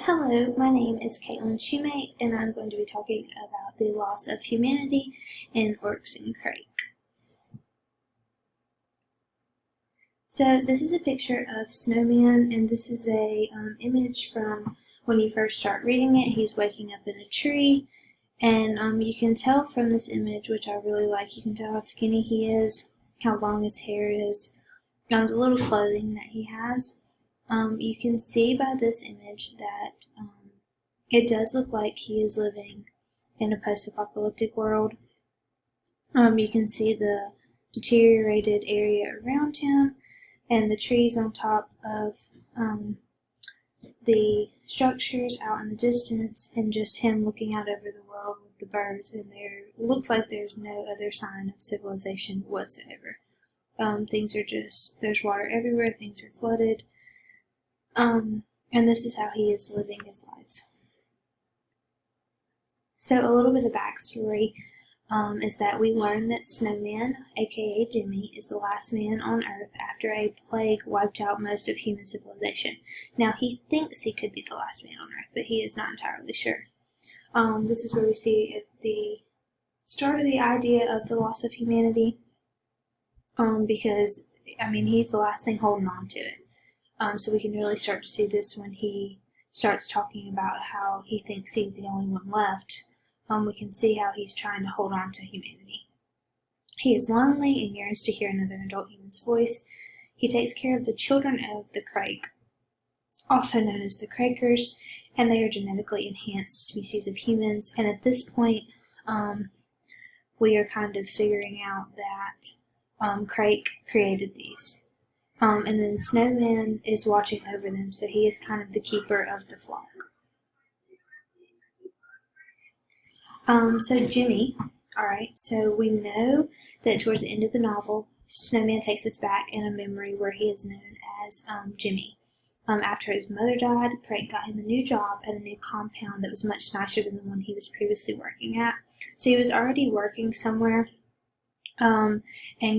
Hello, my name is Caitlin Shoemate, and I'm going to be talking about the loss of humanity in Oryx and Crake. So this is a picture of Snowman, and this is a image from when you first start reading it. He's waking up in a tree, and you can tell from this image, which I really like, you can tell how skinny he is, how long his hair is, the little clothing that he has. You can see by this image that it does look like he is living in a post-apocalyptic world. You can see the deteriorated area around him and the trees on top of the structures out in the distance, and just him looking out over the world with the birds, and there looks like there's no other sign of civilization whatsoever. There's water everywhere, things are flooded. And this is how he is living his life. So a little bit of backstory is that we learn that Snowman, aka Jimmy, is the last man on Earth after a plague wiped out most of human civilization. Now he thinks he could be the last man on Earth, but he is not entirely sure. This is where we see the start of the idea of the loss of humanity, because he's the last thing holding on to it. So we can really start to see this when he starts talking about how he thinks he's the only one left. We can see how he's trying to hold on to humanity. He is lonely and yearns to hear another adult human's voice. He takes care of the children of the Crake, also known as the Crakers, and they are genetically enhanced species of humans. And at this point, we are kind of figuring out that Crake created these. And then Snowman is watching over them, so he is kind of the keeper of the flock. So Jimmy, alright, so we know that towards the end of the novel, Snowman takes us back in a memory where he is known as Jimmy. After his mother died, Crake got him a new job at a new compound that was much nicer than the one he was previously working at. So he was already working somewhere, and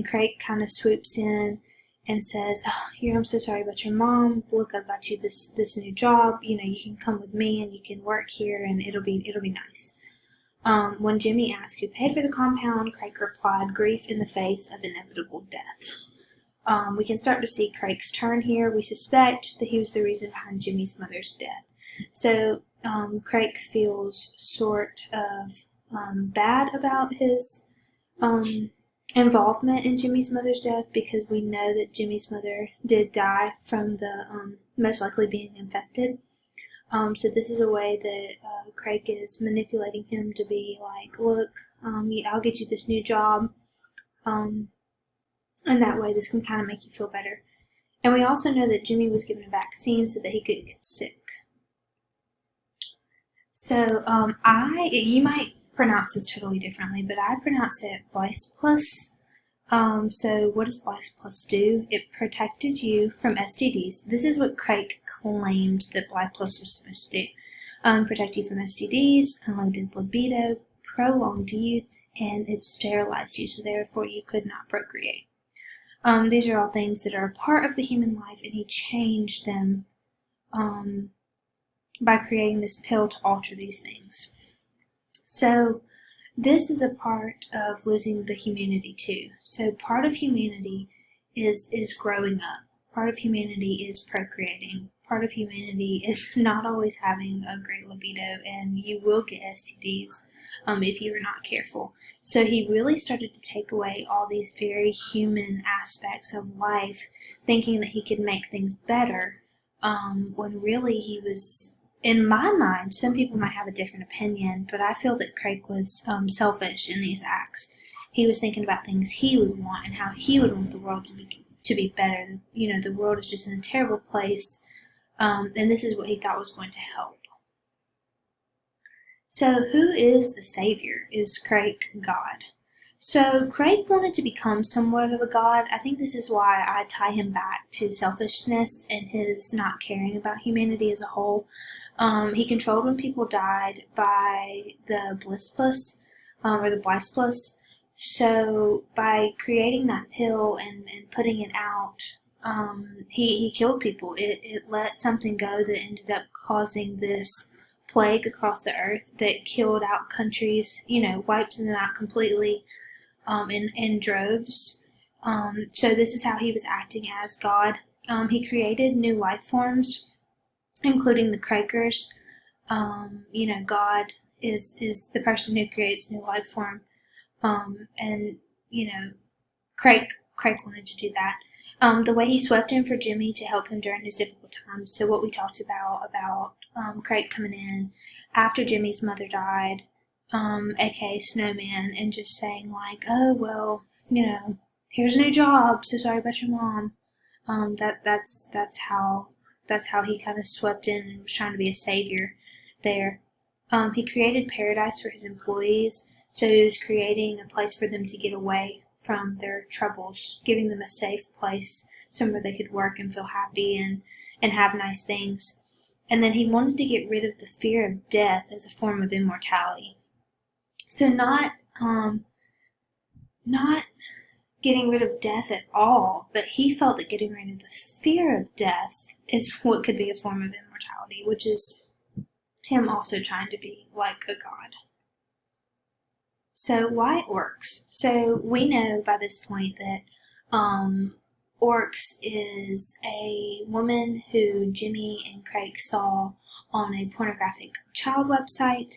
Crake kind of swoops in and says, I'm so sorry about your mom. Look, I got you this new job. You can come with me and you can work here, and it'll be nice. When Jimmy asked who paid for the compound, Crake replied, grief in the face of inevitable death. We can start to see Crake's turn here. We suspect that he was the reason behind Jimmy's mother's death. So Crake feels sort of bad about his involvement in Jimmy's mother's death, because we know that Jimmy's mother did die from the most likely being infected. So this is a way that Crake is manipulating him to be like, look, I'll get you this new job, and that way this can kind of make you feel better. And we also know that Jimmy was given a vaccine so that he couldn't get sick. So you might pronounce this totally differently, but I pronounce it Plus. So what does Plus do? It protected you from STDs. This is what Crake claimed that Plus was supposed to do. Protect you from STDs, unlimited libido, prolonged youth, and it sterilized you, so therefore you could not procreate. These are all things that are a part of the human life, and he changed them by creating this pill to alter these things. So this is a part of losing the humanity too. So part of humanity is growing up. Part of humanity is procreating. Part of humanity is not always having a great libido, and you will get STDs if you are not careful. So he really started to take away all these very human aspects of life, thinking that he could make things better, when really he was, in my mind, some people might have a different opinion, but I feel that Crake was selfish in these acts. He was thinking about things he would want and how he would want the world to be better. The world is just in a terrible place, and this is what he thought was going to help. So who is the savior? Is Crake God? So Crake wanted to become somewhat of a god. I think this is why I tie him back to selfishness and his not caring about humanity as a whole. He controlled when people died by the Bliss Plus, or the Bliss Plus. So by creating that pill and putting it out, he killed people. It let something go that ended up causing this plague across the earth that killed out countries, wiped them out completely, in droves. So this is how he was acting as God. He created new life forms, including the Crakers. God is the person who creates new life form. And Crake wanted to do that. The way he swept in for Jimmy to help him during his difficult times. So what we talked about Crake coming in after Jimmy's mother died, aka Snowman, and just saying like, oh well, here's a new job. So sorry about your mom. That's how he kind of swept in and was trying to be a savior there. He created paradise for his employees, so he was creating a place for them to get away from their troubles, giving them a safe place, somewhere they could work and feel happy and have nice things. And then he wanted to get rid of the fear of death as a form of immortality. So not getting rid of death at all, but he felt that getting rid of the fear of death is what could be a form of immortality, which is him also trying to be like a god. So why Oryx? So we know by this point that Oryx is a woman who Jimmy and Crake saw on a pornographic child website,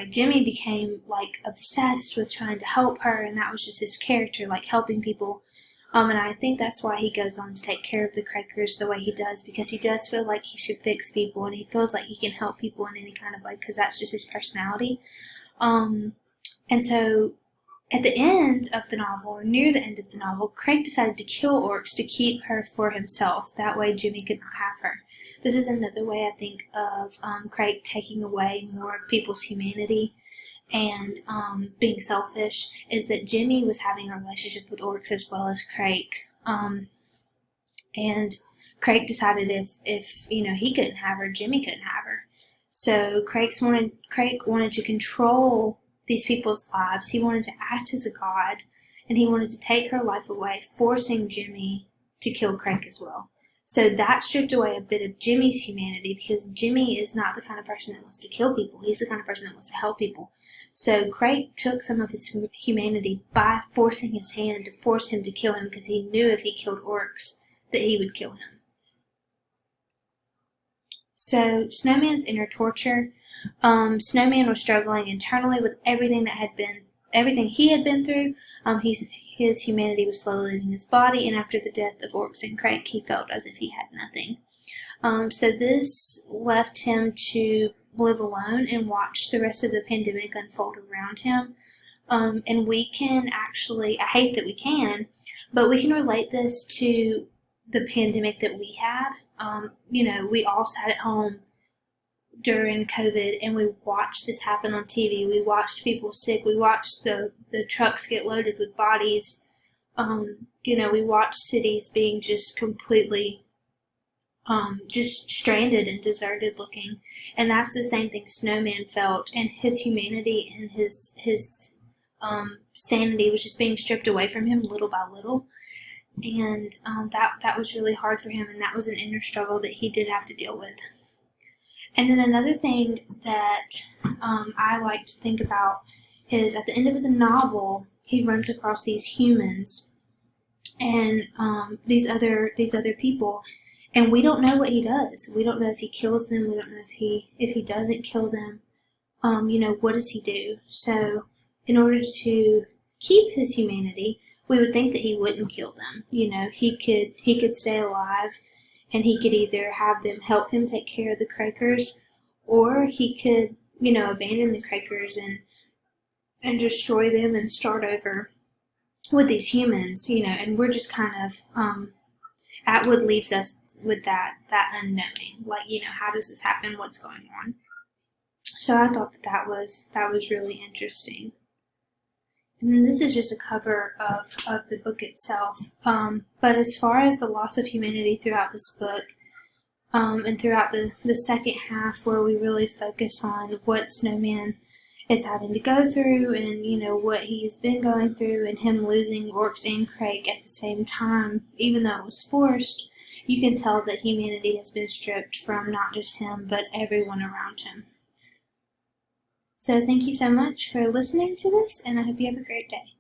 Jimmy became like obsessed with trying to help her, and that was just his character, like helping people. And I think that's why he goes on to take care of the Crakers the way he does, because he does feel like he should fix people, and he feels like he can help people in any kind of way, because that's just his personality. And so at the end of the novel, or near the end of the novel, Crake decided to kill Oryx to keep her for himself. That way Jimmy could not have her. This is another way, I think, of Crake taking away more of people's humanity and being selfish, is that Jimmy was having a relationship with Oryx as well as Crake. And Crake decided if he couldn't have her, Jimmy couldn't have her. So Crake wanted to control these people's lives. He wanted to act as a god, and he wanted to take her life away, forcing Jimmy to kill Crake as well. So that stripped away a bit of Jimmy's humanity, because Jimmy is not the kind of person that wants to kill people. He's the kind of person that wants to help people. So Crake took some of his humanity by forcing his hand to force him to kill him, because he knew if he killed Oryx that he would kill him. So Snowman's inner torture. Snowman was struggling internally with everything he had been through. His humanity was slowly leaving his body, and after the death of Oryx and Crake, he felt as if he had nothing. So this left him to live alone and watch the rest of the pandemic unfold around him. And we can actually, I hate that we can, but we can relate this to the pandemic that we had. We all sat at home during COVID, and we watched this happen on TV. We watched people sick. We watched the trucks get loaded with bodies. We watched cities being just completely just stranded and deserted looking. And that's the same thing Snowman felt, and his humanity and his sanity was just being stripped away from him little by little. And that was really hard for him, and that was an inner struggle that he did have to deal with. And then another thing that I like to think about is at the end of the novel, he runs across these humans and these other people, and we don't know what he does. We don't know if he kills them. We don't know if he doesn't kill them. What does he do? So in order to keep his humanity, we would think that he wouldn't kill them. He could stay alive, and he could either have them help him take care of the Crakers, or he could, abandon the Crakers and destroy them and start over with these humans, and we're just kind of, Atwood leaves us with that unknowing, like, how does this happen? What's going on? So I thought that was really interesting. And then this is just a cover of the book itself. But as far as the loss of humanity throughout this book, and throughout the second half, where we really focus on what Snowman is having to go through, and what he's been going through, and him losing Oryx and Crake at the same time, even though it was forced, you can tell that humanity has been stripped from not just him, but everyone around him. So thank you so much for listening to this, and I hope you have a great day.